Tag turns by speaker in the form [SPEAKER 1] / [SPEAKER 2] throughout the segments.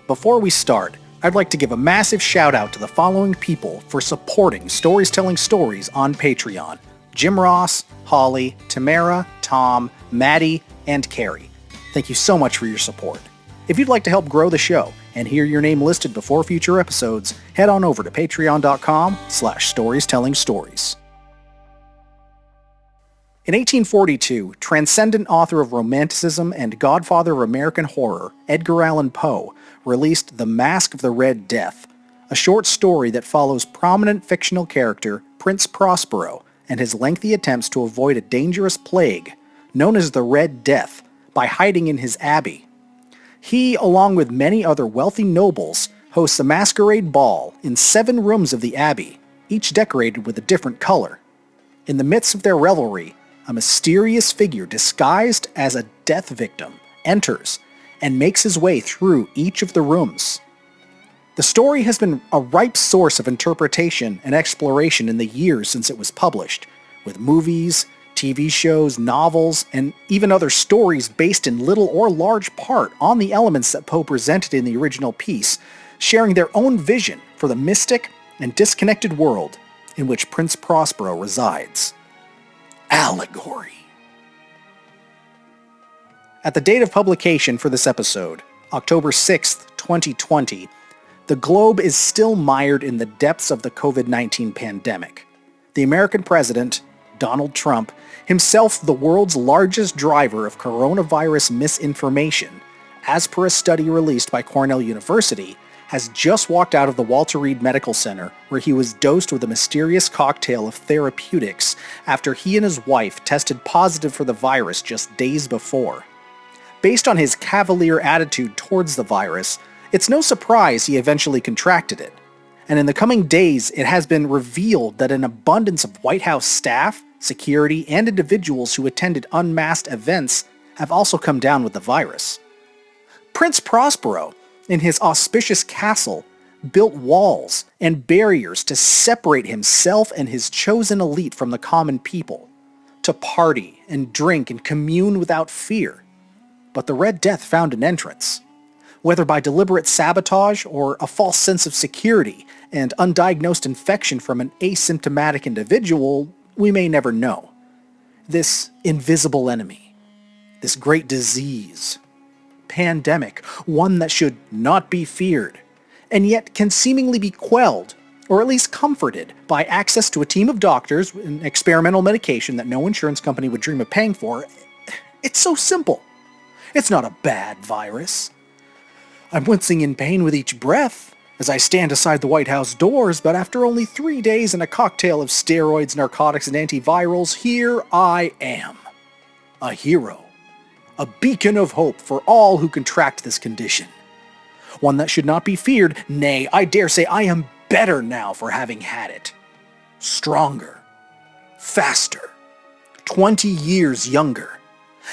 [SPEAKER 1] Before we start, I'd like to give a massive shout out to the following people for supporting Stories Telling Stories on Patreon: Jim Ross, Holly, Tamara, Tom, Maddie, and Carrie. Thank you so much for your support. If you'd like to help grow the show and hear your name listed before future episodes, head on over to patreon.com/storiestellingstories. In 1842, transcendent author of Romanticism and godfather of American horror, Edgar Allan Poe, released The Masque of the Red Death, a short story that follows prominent fictional character Prince Prospero and his lengthy attempts to avoid a dangerous plague known as the Red Death by hiding in his abbey. He, along with many other wealthy nobles, hosts a masquerade ball in 7 rooms of the abbey, each decorated with a different color. In the midst of their revelry, a mysterious figure disguised as a death victim enters and makes his way through each of the rooms. The story has been a ripe source of interpretation and exploration in the years since it was published, with movies, TV shows, novels, and even other stories based in little or large part on the elements that Poe presented in the original piece, sharing their own vision for the mystic and disconnected world in which Prince Prospero resides. Allegory. At the date of publication for this episode, October 6th, 2020, the globe is still mired in the depths of the COVID-19 pandemic. The American president, Donald Trump, himself the world's largest driver of coronavirus misinformation, as per a study released by Cornell University, has just walked out of the Walter Reed Medical Center where he was dosed with a mysterious cocktail of therapeutics after he and his wife tested positive for the virus just days before. Based on his cavalier attitude towards the virus, it's no surprise he eventually contracted it. And in the coming days, it has been revealed that an abundance of White House staff, security, and individuals who attended unmasked events have also come down with the virus. Prince Prospero, in his auspicious castle, built walls and barriers to separate himself and his chosen elite from the common people, to party and drink and commune without fear. But the Red Death found an entrance. Whether by deliberate sabotage or a false sense of security and undiagnosed infection from an asymptomatic individual, we may never know. This invisible enemy, this great disease, pandemic, one that should not be feared, and yet can seemingly be quelled, or at least comforted, by access to a team of doctors and experimental medication that no insurance company would dream of paying for. It's so simple. It's not a bad virus. I'm wincing in pain with each breath as I stand aside the White House doors, but after only 3 days and a cocktail of steroids, narcotics, and antivirals, here I am. A hero. A beacon of hope for all who contract this condition. One that should not be feared, nay, I dare say I am better now for having had it. Stronger. Faster. 20 years younger.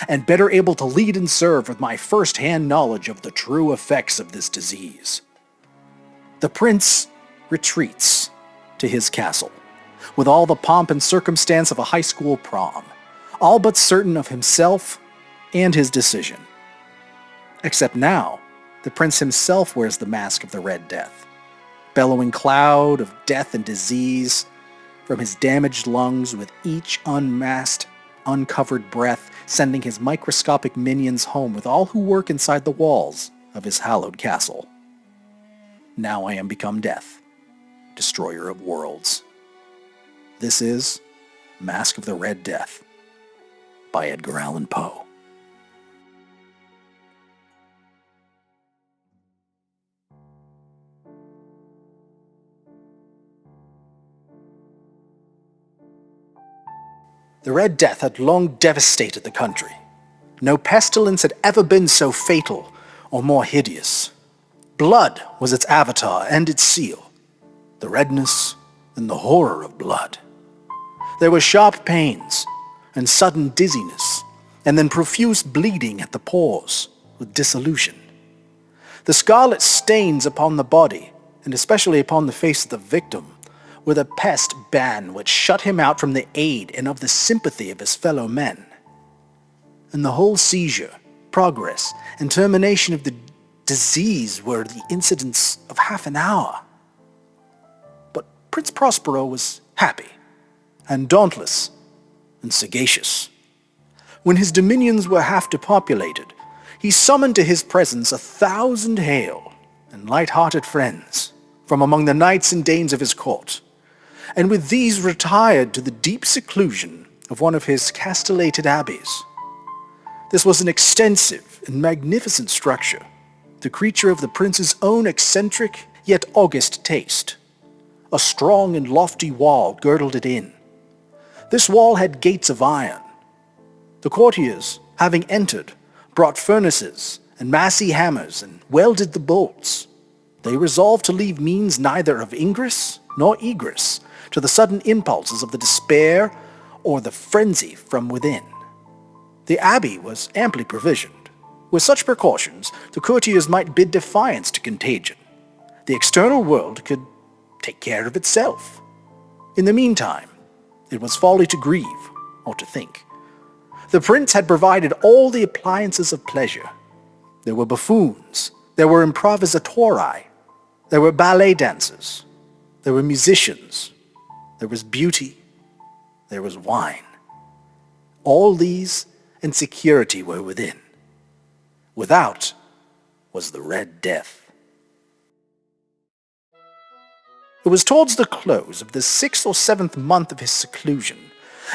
[SPEAKER 1] And better able to lead and serve with my first-hand knowledge of the true effects of this disease. The prince retreats to his castle, with all the pomp and circumstance of a high school prom, all but certain of himself and his decision. Except now, the prince himself wears the mask of the Red Death, bellowing cloud of death and disease from his damaged lungs with each unmasked, uncovered breath, sending his microscopic minions home with all who work inside the walls of his hallowed castle. Now I am become death, destroyer of worlds. This is Masque of the Red Death by Edgar Allan Poe. The Red Death had long devastated the country. No pestilence had ever been so fatal or more hideous. Blood was its avatar and its seal, the redness and the horror of blood. There were sharp pains and sudden dizziness, and then profuse bleeding at the pores with dissolution. The scarlet stains upon the body, and especially upon the face of the victim, were the pest ban which shut him out from the aid and of the sympathy of his fellow men. And the whole seizure, progress, and termination of the Disease were the incidents of half an hour. But Prince Prospero was happy, and dauntless, and sagacious. When his dominions were half depopulated, he summoned to his presence 1,000 hale and light-hearted friends from among the knights and dames of his court, and with these retired to the deep seclusion of one of his castellated abbeys. This was an extensive and magnificent structure, the creature of the prince's own eccentric yet august taste. A strong and lofty wall girdled it in. This wall had gates of iron. The courtiers, having entered, brought furnaces and massy hammers and welded the bolts. They resolved to leave means neither of ingress nor egress to the sudden impulses of the despair or the frenzy from within. The abbey was amply provisioned. With such precautions, the courtiers might bid defiance to contagion. The external world could take care of itself. In the meantime, it was folly to grieve or to think. The prince had provided all the appliances of pleasure. There were buffoons, there were improvisatori, there were ballet dancers, there were musicians, there was beauty, there was wine. All these and security were within. Without was the Red Death. It was towards the close of the 6th or 7th month of his seclusion,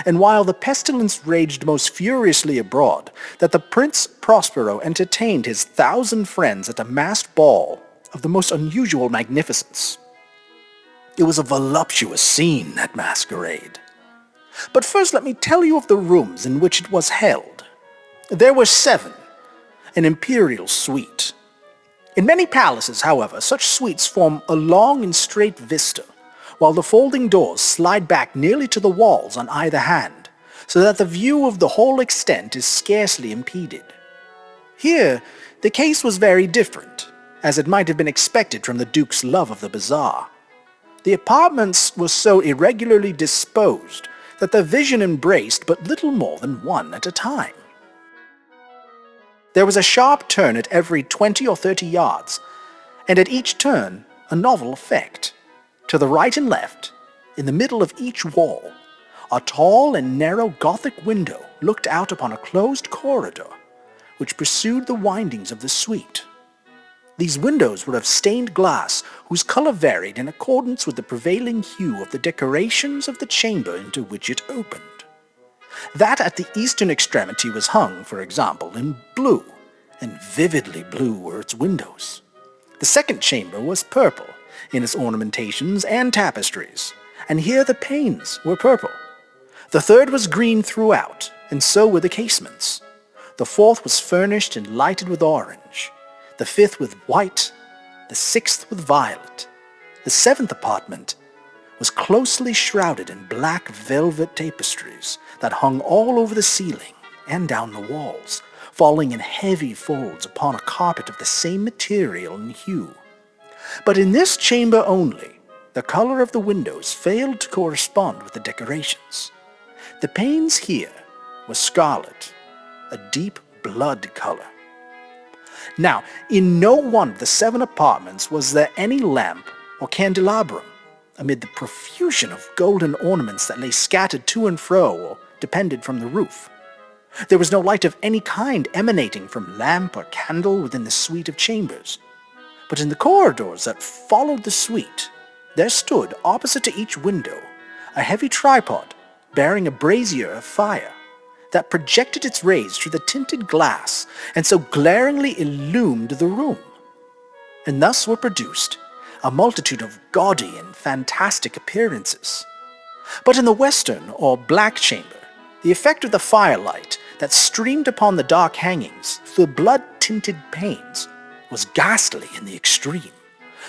[SPEAKER 1] and while the pestilence raged most furiously abroad, that the Prince Prospero entertained his 1,000 friends at a masked ball of the most unusual magnificence. It was a voluptuous scene, that masquerade. But first let me tell you of the rooms in which it was held. There were 7, an imperial suite. In many palaces, however, such suites form a long and straight vista, while the folding doors slide back nearly to the walls on either hand, so that the view of the whole extent is scarcely impeded. Here, the case was very different, as it might have been expected from the Duke's love of the bizarre. The apartments were so irregularly disposed that the vision embraced but little more than one at a time. There was a sharp turn at every 20 or 30 yards, and at each turn a novel effect. To the right and left, in the middle of each wall, a tall and narrow Gothic window looked out upon a closed corridor, which pursued the windings of the suite. These windows were of stained glass, whose color varied in accordance with the prevailing hue of the decorations of the chamber into which it opened. That at the eastern extremity was hung, for example, in blue, and vividly blue were its windows. The second chamber was purple in its ornamentations and tapestries, and here the panes were purple. The third was green throughout, and so were the casements. The fourth was furnished and lighted with orange, the fifth with white, the sixth with violet. The seventh apartment was closely shrouded in black velvet tapestries that hung all over the ceiling and down the walls, falling in heavy folds upon a carpet of the same material and hue. But in this chamber only, the color of the windows failed to correspond with the decorations. The panes here were scarlet, a deep blood color. Now, in no one of the 7 apartments was there any lamp or candelabrum, amid the profusion of golden ornaments that lay scattered to and fro or depended from the roof. There was no light of any kind emanating from lamp or candle within the suite of chambers. But in the corridors that followed the suite, there stood, opposite to each window, a heavy tripod bearing a brazier of fire that projected its rays through the tinted glass and so glaringly illumined the room. And thus were produced a multitude of gaudy and fantastic appearances. But in the western or black chamber, the effect of the firelight that streamed upon the dark hangings through the blood-tinted panes was ghastly in the extreme,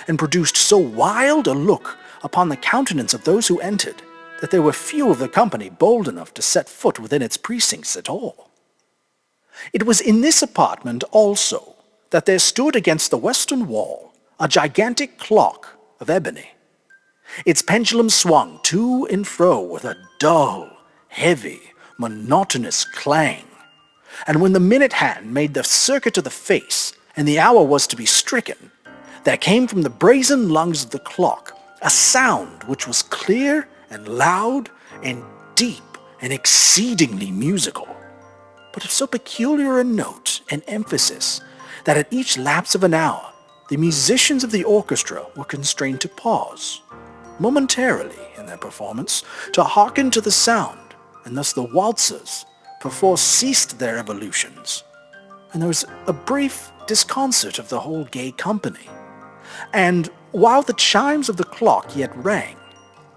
[SPEAKER 1] and produced so wild a look upon the countenance of those who entered that there were few of the company bold enough to set foot within its precincts at all. It was in this apartment also that there stood against the western wall a gigantic clock of ebony. Its pendulum swung to and fro with a dull, heavy, monotonous clang, and when the minute hand made the circuit of the face and the hour was to be stricken, there came from the brazen lungs of the clock a sound which was clear and loud and deep and exceedingly musical, but of so peculiar a note and emphasis that at each lapse of an hour the musicians of the orchestra were constrained to pause, momentarily in their performance, to hearken to the sound, and thus the waltzers perforce ceased their evolutions, and there was a brief disconcert of the whole gay company. And while the chimes of the clock yet rang,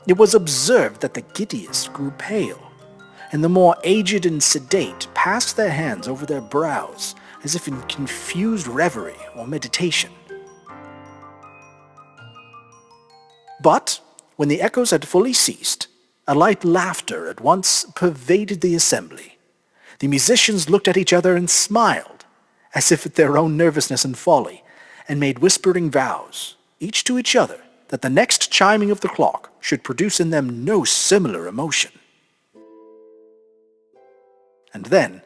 [SPEAKER 1] it was observed that the giddiest grew pale, and the more aged and sedate passed their hands over their brows as if in confused reverie or meditation. But when the echoes had fully ceased, a light laughter at once pervaded the assembly. The musicians looked at each other and smiled, as if at their own nervousness and folly, and made whispering vows, each to each other, that the next chiming of the clock should produce in them no similar emotion. And then,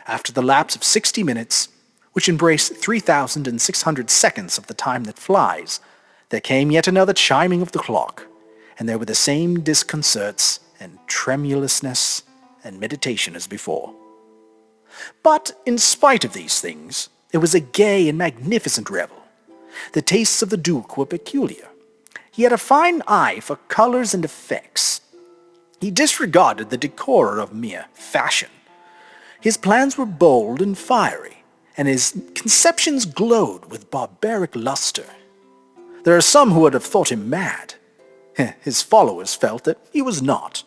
[SPEAKER 1] after the lapse of 60 minutes, which embrace 3,600 seconds of the time that flies, there came yet another chiming of the clock, and there were the same disconcerts and tremulousness and meditation as before. But in spite of these things, it was a gay and magnificent revel. The tastes of the Duke were peculiar. He had a fine eye for colors and effects. He disregarded the decor of mere fashion. His plans were bold and fiery, and his conceptions glowed with barbaric luster. There are some who would have thought him mad. His followers felt that he was not.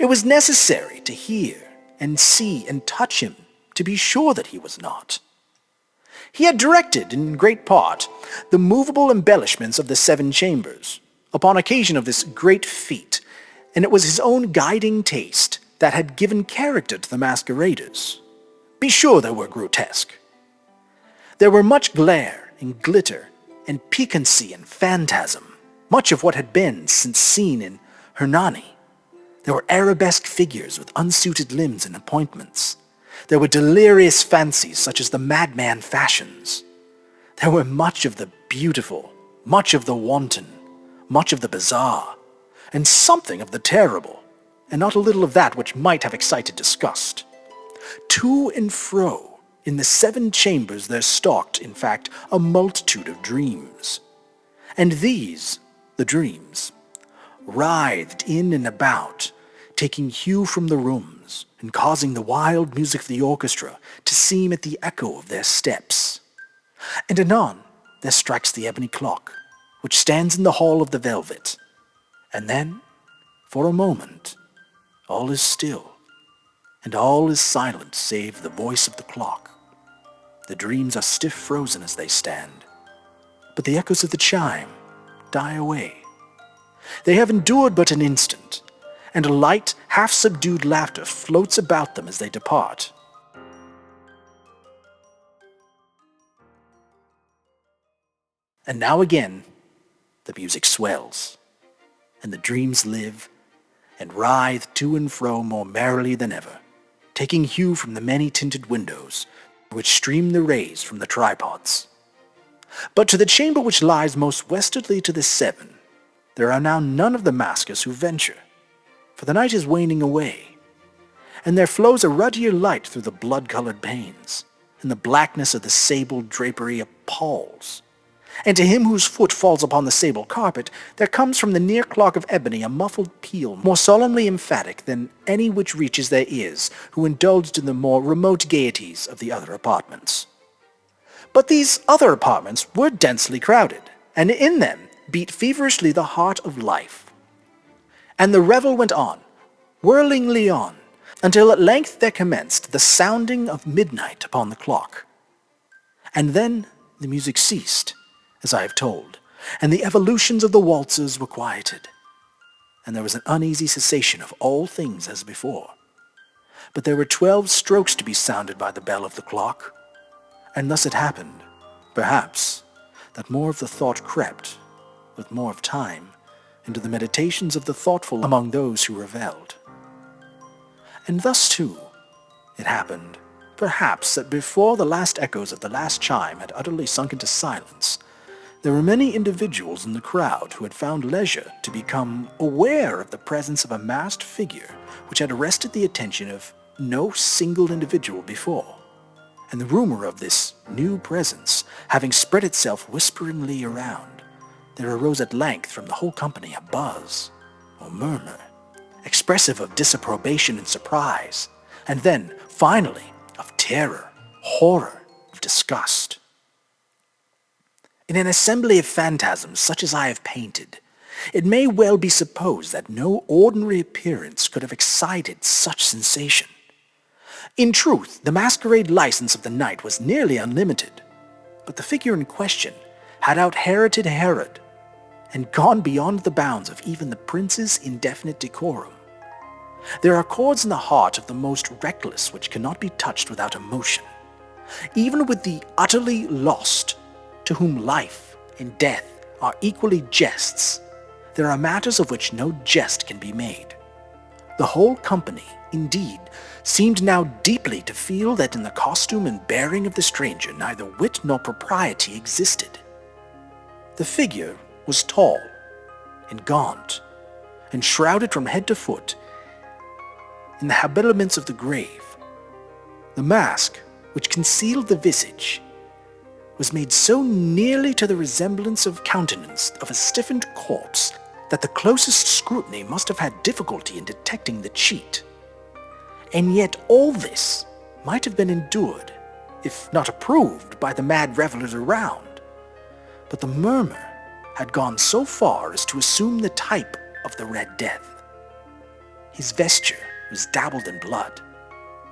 [SPEAKER 1] It was necessary to hear and see and touch him to be sure that he was not. He had directed, in great part, the movable embellishments of the 7 chambers, upon occasion of this great feat, and it was his own guiding taste that had given character to the masqueraders. Be sure they were grotesque. There were much glare and glitter and piquancy and phantasm, much of what had been since seen in Hernani. There were arabesque figures with unsuited limbs and appointments. There were delirious fancies such as the madman fashions. There were much of the beautiful, much of the wanton, much of the bizarre, and something of the terrible, and not a little of that which might have excited disgust. To and fro in the 7 chambers there stalked, in fact, a multitude of dreams. And these, the dreams, writhed in and about, taking hue from the rooms, and causing the wild music of the orchestra to seem at the echo of their steps. And anon there strikes the ebony clock, which stands in the hall of the velvet. And then, for a moment, all is still, and all is silent save the voice of the clock. The dreams are stiff frozen as they stand, but the echoes of the chime die away. They have endured but an instant, and a light, half-subdued laughter floats about them as they depart. And now again, the music swells, and the dreams live and writhe to and fro more merrily than ever, taking hue from the many-tinted windows which stream the rays from the tripods. But to the chamber which lies most westwardly to the 7, there are now none of the maskers who venture, for the night is waning away, and there flows a ruddier light through the blood-colored panes, and the blackness of the sable drapery appalls. And to him whose foot falls upon the sable carpet, there comes from the near clock of ebony a muffled peal more solemnly emphatic than any which reaches their ears, who indulged in the more remote gaieties of the other apartments. But these other apartments were densely crowded, and in them beat feverishly the heart of life. And the revel went on, whirlingly on, until at length there commenced the sounding of midnight upon the clock. And then the music ceased, as I have told, and the evolutions of the waltzes were quieted, and there was an uneasy cessation of all things as before. But there were 12 strokes to be sounded by the bell of the clock, and thus it happened, perhaps, that more of the thought crept, with more of time, into the meditations of the thoughtful among those who revelled. And thus, too, it happened perhaps that before the last echoes of the last chime had utterly sunk into silence, there were many individuals in the crowd who had found leisure to become aware of the presence of a masked figure which had arrested the attention of no single individual before. And the rumor of this new presence having spread itself whisperingly around, there arose at length from the whole company a buzz, or murmur, expressive of disapprobation and surprise, and then, finally, of terror, horror, of disgust. In an assembly of phantasms such as I have painted, it may well be supposed that no ordinary appearance could have excited such sensation. In truth, the masquerade license of the night was nearly unlimited, but the figure in question had out-Heroded Herod, and gone beyond the bounds of even the prince's indefinite decorum. There are chords in the heart of the most reckless which cannot be touched without emotion. Even with the utterly lost, to whom life and death are equally jests, there are matters of which no jest can be made. The whole company, indeed, seemed now deeply to feel that in the costume and bearing of the stranger neither wit nor propriety existed. The figure was tall and gaunt, and shrouded from head to foot in the habiliments of the grave. The mask, which concealed the visage, was made so nearly to the resemblance of countenance of a stiffened corpse that the closest scrutiny must have had difficulty in detecting the cheat. And yet all this might have been endured, if not approved, by the mad revelers around. But the murmur had gone so far as to assume the type of the Red Death. His vesture was dabbled in blood,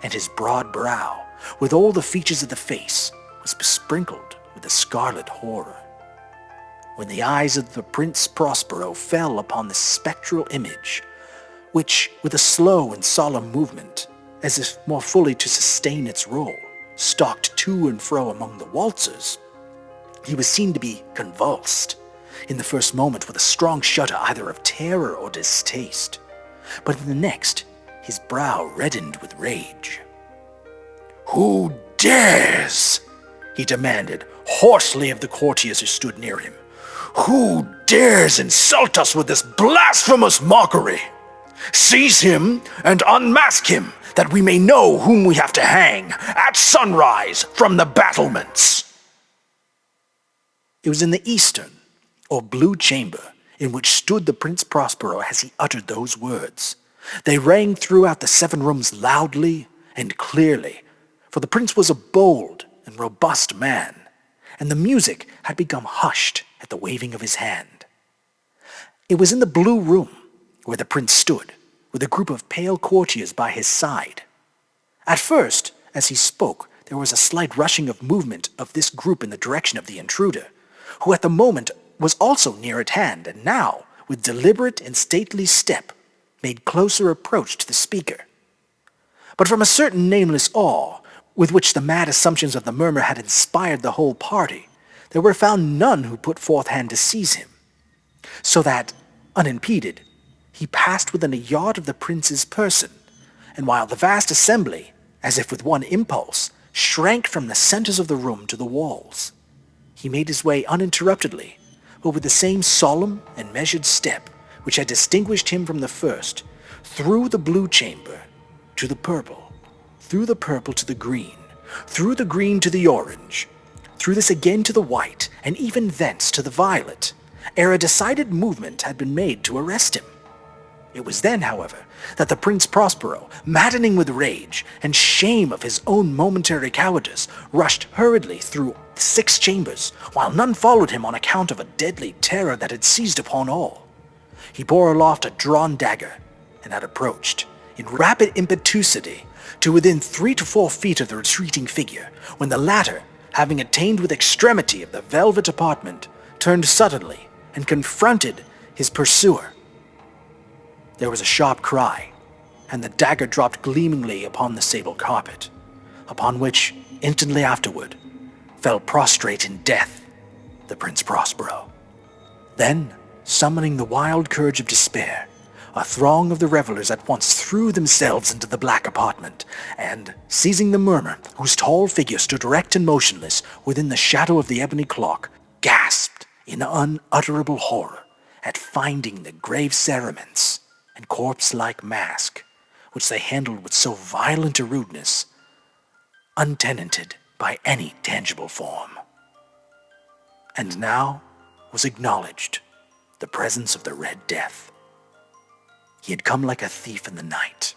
[SPEAKER 1] and his broad brow, with all the features of the face, was besprinkled with a scarlet horror. When the eyes of the Prince Prospero fell upon the spectral image, which, with a slow and solemn movement, as if more fully to sustain its role, stalked to and fro among the waltzers, he was seen to be convulsed, in the first moment with a strong shudder either of terror or distaste, but in the next his brow reddened with rage. "Who dares?" he demanded, hoarsely of the courtiers who stood near him. "Who dares insult us with this blasphemous mockery? Seize him and unmask him, that we may know whom we have to hang at sunrise from the battlements." It was in the eastern, or blue chamber, in which stood the Prince Prospero as he uttered those words. They rang throughout the 7 rooms loudly and clearly, for the prince was a bold and robust man, and the music had become hushed at the waving of his hand. It was in the blue room where the prince stood, with a group of pale courtiers by his side. At first, as he spoke, there was a slight rushing of movement of this group in the direction of the intruder, who at the moment was also near at hand, and now, with deliberate and stately step, made closer approach to the speaker. But from a certain nameless awe, with which the mad assumptions of the murmur had inspired the whole party, there were found none who put forth hand to seize him, so that, unimpeded, he passed within a yard of the prince's person, and while the vast assembly, as if with one impulse, shrank from the centers of the room to the walls, he made his way uninterruptedly, but with the same solemn and measured step which had distinguished him from the first, through the blue chamber to the purple, through the purple to the green, through the green to the orange, through this again to the white, and even thence to the violet, ere a decided movement had been made to arrest him. It was then, however, that the Prince Prospero, maddening with rage and shame of his own momentary cowardice, rushed hurriedly through 6 chambers, while none followed him on account of a deadly terror that had seized upon all. He bore aloft a drawn dagger, and had approached, in rapid impetuosity, to within 3 to 4 feet of the retreating figure, when the latter, having attained with extremity of the velvet apartment, turned suddenly and confronted his pursuer. There was a sharp cry, and the dagger dropped gleamingly upon the sable carpet, upon which, instantly afterward, fell prostrate in death the Prince Prospero. Then, summoning the wild courage of despair, a throng of the revelers at once threw themselves into the black apartment, and, seizing the murmur, whose tall figure stood erect and motionless within the shadow of the ebony clock, gasped in unutterable horror at finding the grave cerements and corpse-like mask, which they handled with so violent a rudeness, untenanted by any tangible form. And now was acknowledged the presence of the Red Death. He had come like a thief in the night,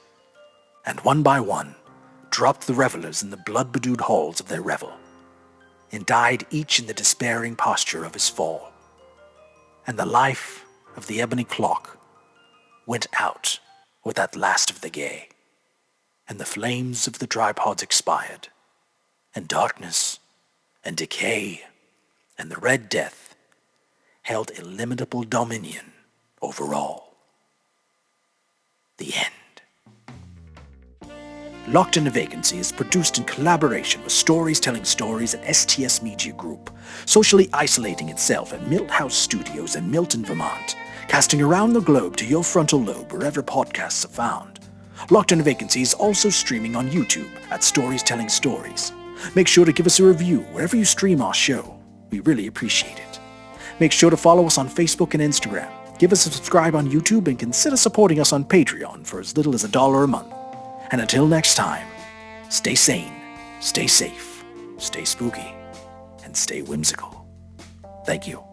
[SPEAKER 1] and one by one dropped the revelers in the blood-bedewed halls of their revel, and died each in the despairing posture of his fall. And the life of the ebony clock went out with that last of the gay, and the flames of the tripods expired, and darkness and decay and the Red Death held illimitable dominion over all. The end. Locked in a Vacancy is produced in collaboration with Stories Telling Stories and STS Media Group, socially isolating itself at Milt House Studios in Milton, Vermont, casting around the globe to your frontal lobe wherever podcasts are found. Locked in a Vacancy is also streaming on YouTube at Stories Telling Stories. Make sure to give us a review wherever you stream our show. We really appreciate it. Make sure to follow us on Facebook and Instagram. Give us a subscribe on YouTube and consider supporting us on Patreon for as little as $1 a month. And until next time, stay sane, stay safe, stay spooky, and stay whimsical. Thank you.